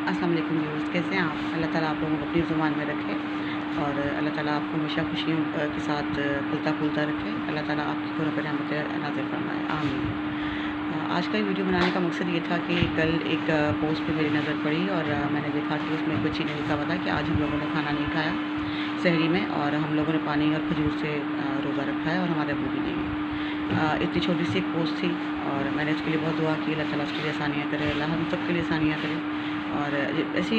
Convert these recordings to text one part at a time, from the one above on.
अस्सलाम वालेकुम व्यूअर्स, कैसे हैं आप? अल्लाह ताला आप लोगों को अपनी ज़ुबान में रखे और अल्लाह ताला आपको हमेशा खुशियों के साथ फलता फूलता रखे। अल्लाह ताला आपकी घरों पर रहमतें नाज़िल फरमाए, आमीन। आज का ये वीडियो बनाने का मकसद ये था कि कल एक पोस्ट पे मेरी नज़र पड़ी और मैंने देखा कि उसमें एक बच्ची ने लिखा हुआ था कि आज हम लोगों ने खाना नहीं खाया सहरी में और हम लोगों ने पानी और खजूर से रोज़ा रखा है और हमारे अबू भी नहीं है। इतनी छोटी सी एक पोस्ट थी और मैंने उसके लिए बहुत दुआ की, अल्लाह ताला उसके लिए आसानियाँ करे, अल्लाह हम सब के लिए आसानियाँ करे। और ऐसी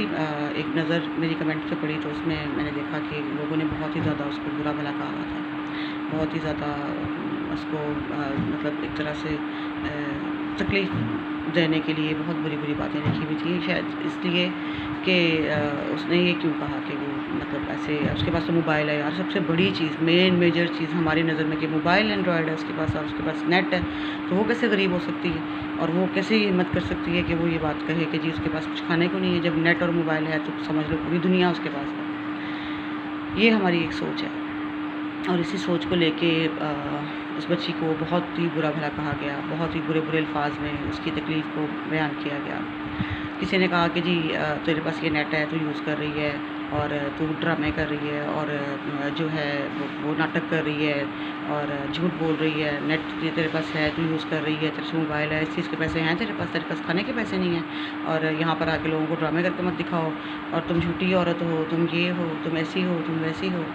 एक नज़र मेरी कमेंट पे पड़ी तो उसमें मैंने देखा कि लोगों ने बहुत ही ज़्यादा उसको बुरा भला कहा हुआ था, बहुत ही ज़्यादा उसको मतलब एक तरह से तकलीफ़ देने के लिए बहुत बुरी बुरी बातें लिखी हुई थी, शायद इसलिए कि उसने ये क्यों कहा कि वो मतलब ऐसे उसके पास तो मोबाइल है यार, सबसे बड़ी चीज़ मेजर चीज़ हमारी नज़र में कि मोबाइल एंड्रॉयड है उसके पास और उसके पास नेट है, तो वो कैसे गरीब हो सकती है और वो कैसे हिम्मत कर सकती है कि वो ये बात कहे कि जी उसके पास कुछ खाने को नहीं है, जब नेट और मोबाइल है तो समझ लो पूरी दुनिया उसके पास है। ये हमारी एक सोच है और इसी सोच को लेके उस बच्ची को बहुत ही बुरा भला कहा गया, बहुत ही बुरे बुरे अल्फाज में उसकी तकलीफ़ को बयान किया गया। किसी ने कहा कि जी तेरे पास ये नेट है, तू यूज़ कर रही है और तू ड्रामे कर रही है और जो है वो नाटक कर रही है और झूठ बोल रही है, नेट तेरे पास है, तू यूज़ कर रही है, तेरे से मोबाइल है, इस चीज़ के पैसे हैं तेरे पास खाने के पैसे नहीं हैं और यहाँ पर आके लोगों को ड्रामे करके मत दिखाओ और तुम झूठी औरत हो, तुम ये हो, तुम ऐसी हो, तुम वैसी हो।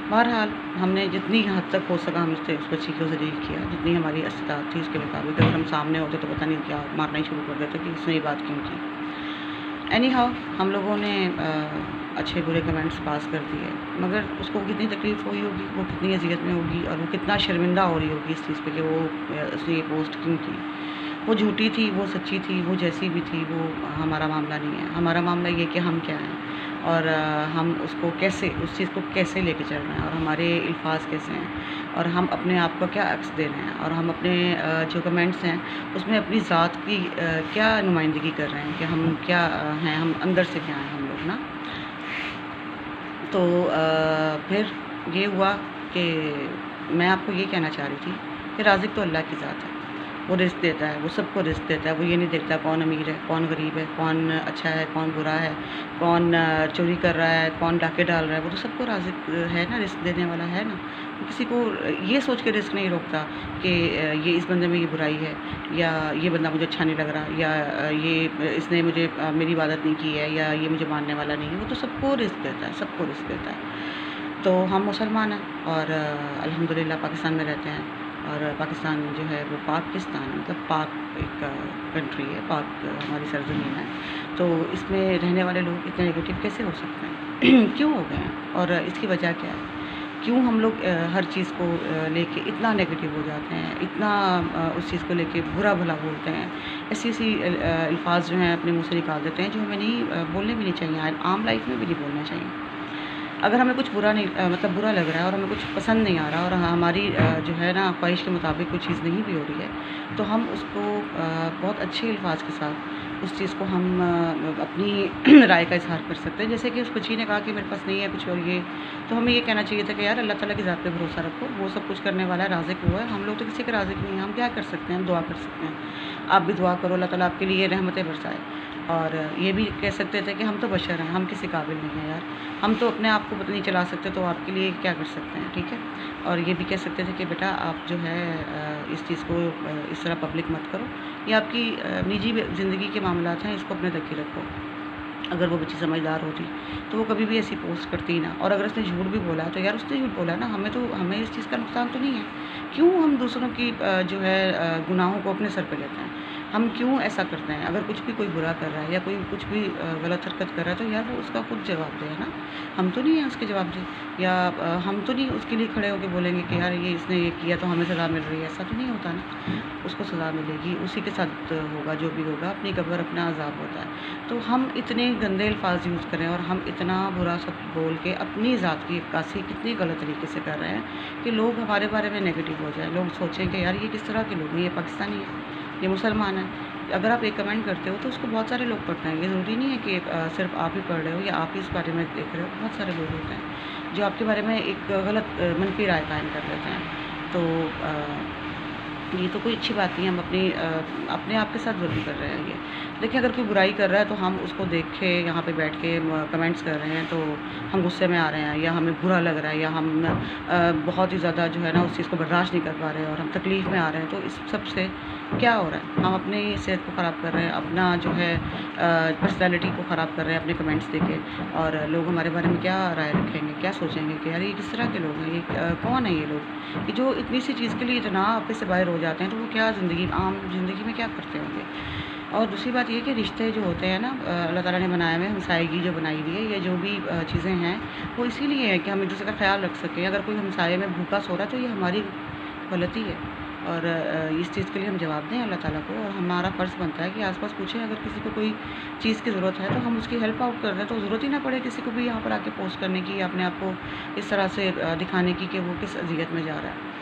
बहरहाल हमने जितनी हद तक हो सका हमसे उस बच्ची को ज़लील किया, जितनी हमारी इस्तिताअत थी उसके मुताबिक। अगर हम सामने होते तो पता नहीं क्या मारना ही शुरू कर देते कि इसने ये बात क्यों की। एनी हाउ हम लोगों ने अच्छे बुरे कमेंट्स पास कर दिए, मगर उसको कितनी तकलीफ़ हुई होगी, वो कितनी अज़ियत में होगी और वो कितना शर्मिंदा हो रही होगी इस चीज़ पे कि वो उसने ये पोस्ट क्यों की। वो झूठी थी, वो सच्ची थी, वो जैसी भी थी, वो हमारा मामला नहीं है। हमारा मामला ये कि हम क्या हैं और हम उसको कैसे उस चीज़ को कैसे लेके चल रहे हैं और हमारे अल्फाज कैसे हैं और हम अपने आप को क्या अक्स दे रहे हैं और हम अपने जो कमेंट्स हैं उसमें अपनी ज़ात की क्या नुमाइंदगी कर रहे हैं कि हम क्या हैं, हम अंदर से क्या हैं हम लोग ना। तो फिर ये हुआ कि मैं आपको ये कहना चाह रही थी कि राज़िक तो अल्लाह की ज़ात है, वो रिज़्क़ देता है, वो सबको रिज़्क़ देता है। वो ये नहीं देखता कौन अमीर है, कौन गरीब है, कौन अच्छा है, कौन बुरा है, कौन चोरी कर रहा है, कौन डाके डाल रहा है। वो तो सबको राज़िक है ना, रिज़्क़ देने वाला है ना। किसी को ये सोच के रिज़्क़ नहीं रोकता कि ये इस बंदे में ये बुराई है या ये बंदा मुझे अच्छा नहीं लग रहा या ये इसने मुझे मेरी इबादत नहीं की है या ये मुझे मानने वाला नहीं है। वो तो सबको रिज़्क़ देता है, सबको रिज़्क़ देता है। तो हम मुसलमान हैं और अल्हम्दुलिल्लाह पाकिस्तान में रहते हैं और पाकिस्तान जो है वो पाकिस्तान है, मतलब पाक एक कंट्री है, पाक हमारी सरज़मीन है। तो इसमें रहने वाले लोग इतने नेगेटिव कैसे हो सकते हैं क्यों हो गए हैं और इसकी वजह क्या है? क्यों हम लोग हर चीज़ को लेके इतना नेगेटिव हो जाते हैं, इतना उस चीज़ को लेके बुरा भला बोलते हैं, ऐसी अल्फाज जो हैं अपने मुँह से निकाल देते हैं जो हमें नहीं बोलने भी नहीं चाहिए, आम लाइफ में भी नहीं बोलना चाहिए। अगर हमें कुछ बुरा नहीं मतलब बुरा लग रहा है और हमें कुछ पसंद नहीं आ रहा और हमारी जो है ना ख्वाहिश के मुताबिक कोई चीज़ नहीं भी हो रही है, तो हम उसको बहुत अच्छे अल्फाज के साथ उस चीज़ को हम अपनी राय का इज़हार कर सकते हैं। जैसे कि उस बच्ची ने कहा कि मेरे पास नहीं है कुछ और ये, तो हमें ये कहना चाहिए था कि यार अल्लाह ताला की ज़ात पे भरोसा रखो, वो सब कुछ करने वाला है, राज़िक वो है, हम लोग तो किसी के राज़िक नहीं हैं। हम क्या कर सकते हैं? हम दुआ कर सकते हैं। आप भी दुआ करो अल्लाह ताला आपके लिए रहमतें बरसाए और ये भी कह सकते थे कि हम तो बशर हैं, हम किसी काबिल नहीं हैं यार, हम तो अपने आप को पता नहीं चला सकते, तो आपके लिए क्या कर सकते हैं, ठीक है। और ये भी कह सकते थे कि बेटा आप जो है इस चीज़ को इस तरह पब्लिक मत करो, ये आपकी निजी ज़िंदगी के मामलात हैं, इसको अपने तक ही रखो। अगर वो बच्ची समझदार होती तो वो कभी भी ऐसी पोस्ट करती ना। और अगर उसने झूठ भी बोला तो यार उसने झूठ बोला ना, हमें इस चीज़ का नुकसान तो नहीं है। क्यों हम दूसरों की जो है गुनाहों को अपने सर पे लेते हैं? हम क्यों ऐसा करते हैं? अगर कुछ भी कोई बुरा कर रहा है या कोई कुछ भी गलत हरकत कर रहा है तो यार वो उसका खुद जवाब दे, है ना। हम तो नहीं है उसके जवाब दे या हम तो नहीं उसके लिए खड़े होकर बोलेंगे कि यार ये इसने ये किया तो हमें सज़ा मिल रही है, ऐसा तो नहीं होता ना। उसको सज़ा मिलेगी, उसी के साथ होगा जो भी होगा, अपनी कब्र अपना अज़ाब होता है। तो हम इतने गंदे अल्फाज यूज़ करें और हम इतना बुरा सब बोल के अपनी ज़ात की अक्कासी कितनी गलत तरीके से कर रहे हैं कि लोग हमारे बारे में नेगेटिव हो जाए, लोग सोचें कि यार ये किस तरह के लोग हैं, ये पाकिस्तानी है, ये मुसलमान है। अगर आप एक कमेंट करते हो तो उसको बहुत सारे लोग पढ़ते हैं। ये ज़रूरी नहीं है कि सिर्फ आप ही पढ़ रहे हो या आप ही इस बारे में देख रहे हो। बहुत सारे लोग होते हैं जो आपके बारे में एक गलत मनफी राय कायम कर लेते हैं। तो یہ تو کوئی اچھی بات نہیں ہے، ہم اپنے آپ کے ساتھ ظلم کر رہے ہیں یہ۔ دیکھیں اگر کوئی برائی کر رہا ہے تو ہم اس کو دیکھ کے یہاں پہ بیٹھ کے کمنٹس کر رہے ہیں تو ہم غصے میں آ رہے ہیں، یا ہمیں برا لگ رہا ہے، یا ہم بہت ہی زیادہ جو ہے نا اس چیز کو برداشت نہیں کر پا رہے ہیں اور ہم تکلیف میں آ رہے ہیں، تو اس سب سے کیا ہو رہا ہے؟ ہم اپنی صحت کو خراب کر رہے ہیں، اپنا جو ہے پرسنالٹی کو خراب کر رہے ہیں اپنے کمنٹس دے کے، اور لوگ ہمارے بارے میں کیا رائے رکھیں گے، کیا سوچیں گے کہ یار یہ کس طرح کے لوگ ہیں، یہ کون ہیں یہ لوگ، یہ جو اتنی سی چیز کے لیے اتنا آپے سے باہر ہو جاتے ہیں، تو وہ کیا عام زندگی میں کیا کرتے ہوں گے۔ اور دوسری بات یہ کہ رشتے جو ہوتے ہیں نا اللہ تعالیٰ نے بنایا ہوئے، ہمسائیگی جو بنائی ہوئی ہے، یہ جو بھی چیزیں ہیں وہ اسی لیے ہے کہ ہم ایک دوسرے کا خیال رکھ سکیں۔ اگر کوئی ہمسائے میں بھوکا سو رہا ہے تو یہ ہماری غلطی ہے، اور اس چیز کے لیے ہم جواب دیں اللہ تعالیٰ کو، اور ہمارا فرض بنتا ہے کہ آس پاس پوچھیں، اگر کسی کو کوئی چیز کی ضرورت ہے تو ہم اس کی ہیلپ آؤٹ کر دیں، تو ضرورت ہی نہ پڑے کسی کو بھی یہاں پر آ کے پوسٹ کرنے کی، یا اپنے آپ کو اس طرح سے دکھانے کی کہ وہ کس اذیت میں جا رہا ہے۔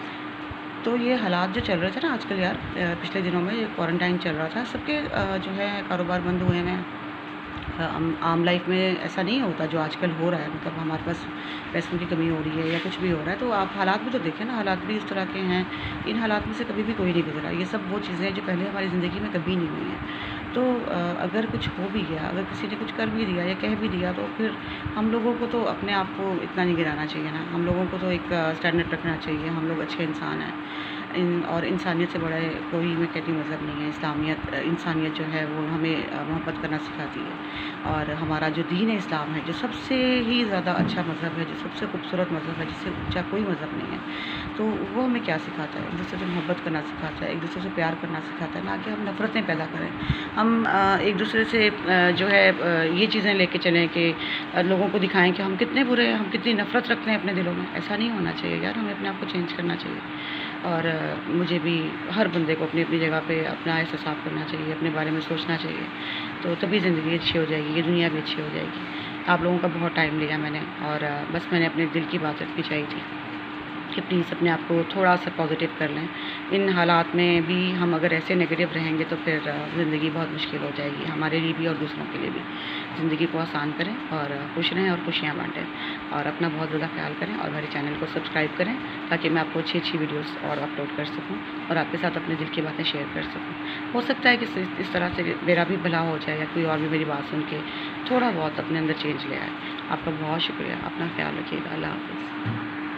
تو یہ حالات جو چل رہے تھے نا آج کل یار، پچھلے دنوں میں یہ کوارنٹائن چل رہا تھا، سب کے جو ہے کاروبار بند ہوئے ہیں۔ عام لائف میں ایسا نہیں ہوتا جو آج کل ہو رہا ہے، مطلب ہمارے پاس پیسوں کی کمی ہو رہی ہے یا کچھ بھی ہو رہا ہے، تو آپ حالات بھی تو دیکھیں نا، حالات بھی اس طرح کے ہیں۔ ان حالات میں سے کبھی بھی کوئی نہیں گزرا، یہ سب وہ چیزیں ہیں جو پہلے ہماری زندگی میں کبھی نہیں ہوئی ہیں۔ تو اگر کچھ ہو بھی گیا، اگر کسی نے کچھ کر بھی دیا یا کہہ بھی دیا، تو پھر ہم لوگوں کو تو اپنے آپ کو اتنا نہیں گرانا چاہیے نا، ہم لوگوں کو تو ایک اسٹینڈرڈ رکھنا چاہیے، ہم لوگ اچھے انسان ہیں، اور انسانیت سے بڑا کوئی میں کہتی مذہب نہیں ہے۔ انسانیت جو ہے وہ ہمیں محبت کرنا سکھاتی ہے، اور ہمارا جو دین اسلام ہے، جو سب سے ہی زیادہ اچھا مذہب ہے، جو سب سے خوبصورت مذہب ہے، جس سے اونچا کوئی مذہب نہیں ہے، تو وہ ہمیں کیا سکھاتا ہے؟ ایک دوسرے سے محبت کرنا سکھاتا ہے، ایک دوسرے سے پیار کرنا سکھاتا ہے، نہ کہ ہم نفرتیں پیدا کریں۔ ہم ایک دوسرے سے جو ہے یہ چیزیں لے کے چلیں کہ لوگوں کو دکھائیں کہ ہم کتنے برے ہیں، ہم کتنی نفرت رکھتے ہیں اپنے دلوں میں۔ ایسا نہیں ہونا چاہیے یار، ہمیں اپنے آپ کو چینج کرنا چاہیے، اور مجھے بھی ہر بندے کو اپنی اپنی جگہ پہ اپنا احتساب کرنا چاہیے، اپنے بارے میں سوچنا چاہیے، تو تبھی زندگی اچھی ہو جائے گی، یہ دنیا بھی اچھی ہو جائے گی۔ آپ لوگوں کا بہت ٹائم لیا میں نے، اور بس میں نے اپنے دل کی بات رکھنی چاہیے تھی کہ پلیز اپنے آپ کو تھوڑا سا پازیٹیو کر لیں۔ ان حالات میں بھی ہم اگر ایسے نیگیٹو رہیں گے تو پھر زندگی بہت مشکل ہو جائے گی ہمارے لیے بھی اور دوسروں کے لیے بھی۔ زندگی کو آسان کریں اور خوش رہیں اور خوشیاں بانٹیں، اور اپنا بہت زیادہ خیال کریں، اور ہمارے چینل کو سبسکرائب کریں تاکہ میں آپ کو اچھی اچھی ویڈیوز اور اپلوڈ کر سکوں، اور آپ کے ساتھ اپنے دل کی باتیں شیئر کر سکوں۔ ہو سکتا ہے کہ اس طرح سے میرا بھی بھلا ہو جائے، یا کوئی اور بھی میری بات سن کے تھوڑا بہت اپنے اندر چینج لے آئے۔ آپ کا بہت شکریہ، اپنا خیال رکھیے گا، اللہ حافظ۔